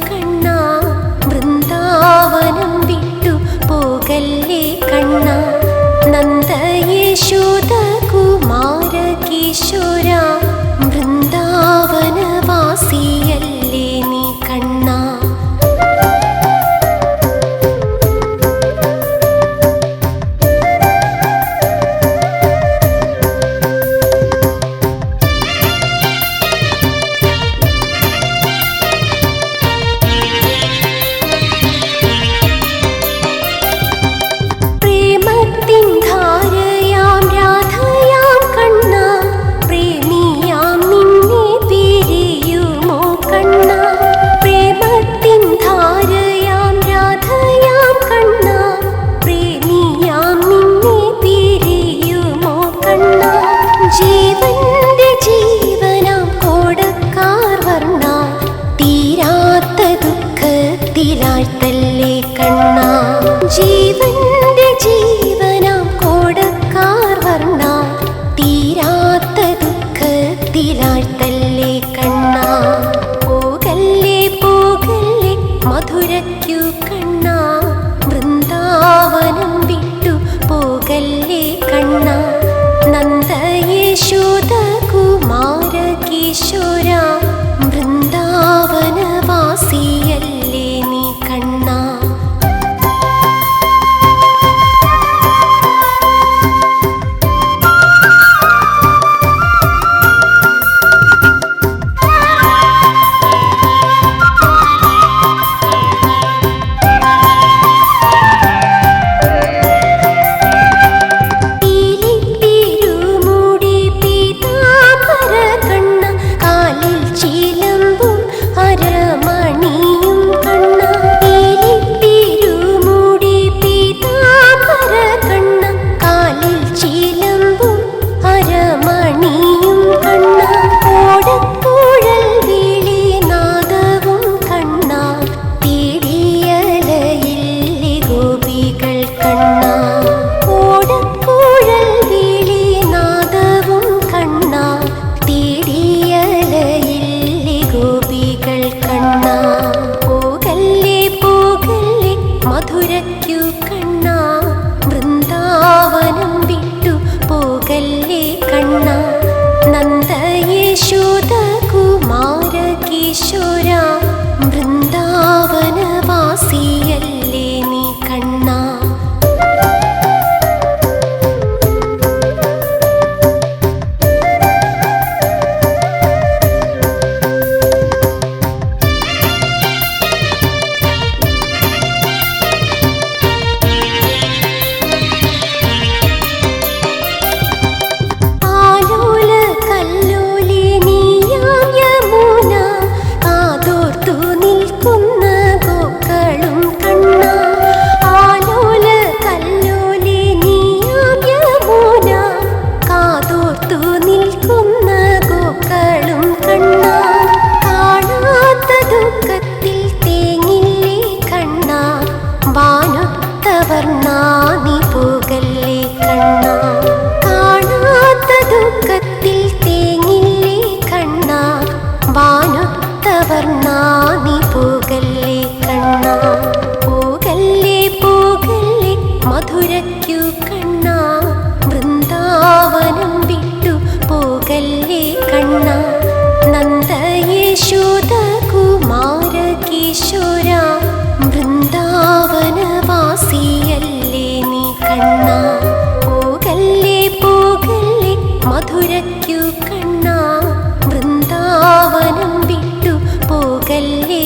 കണ്ണാ, വൃന്ദാവനം വിട്ടു പോകല്ലേ കണ്ണാ. നന്ദ യശോദ കുമാര കിശോര, വൃന്ദാവനവാസിയല്ലേ നീ കണ്ണാ. ജീവന്റെ ജീവനാം കോടക്കാർ വർണ്ണ, തീരാത്ത ദുഃഖത്തിലാഴ്ത്തല്ലേ കണ്ണാ. ജീവന്റെ ജീവനാം കോടക്കാർ വർണ്ണ, തീരാത്ത ദുഃഖത്തിലാഴ്ത്തല്ലേ കണ്ണാ. പോകല്ലേ പോകല്ലേ മധുരയ്ക്കു കണ്ണാ, വൃന്ദാവനം വിട്ടു പോകല്ലേ കണ്ണാ. നന്ദ യശോദ കുമാര കിശോര, വൃന്ദാവനവാസിയല്ലേ നീ കണ്ണാ. മധുരയ്ക്കു കണ്ണാ, വൃന്ദാവനം വിട്ടു പോകല്ലേ കണ്ണാ. നന്ദ യശോദ കുമാര കിശോര, വൃന്ദാവനവാസിയല്ലേ നീ കണ്ണാ. വാനൊത്തവർണ്ണാനി പോകല്ലേ കണ്ണാ, കാണാത്ത ദുഃഖത്തിൽ തേങ്ങില്ലേ കണ്ണാ. വാനൊത്തവർണ്ണാനി പോകല്ലേ കണ്ണാ. പോകല്ലേ പോകല്ലേ മധുരയ്ക്കു കണ്ണാ, വൃന്ദാവനം വിട്ടു പോകല്ലേ കണ്ണാ. നന്ദ യശോദ കുമാര കിശോര, വൃന്ദാവനവാസിയല്ലേ നീ കണ്ണാ. പോകല്ലേ പോകല്ലേ മധുരയ്ക്കു കണ്ണാ, വൃന്ദാവനം വിട്ടു പോകല്ലേ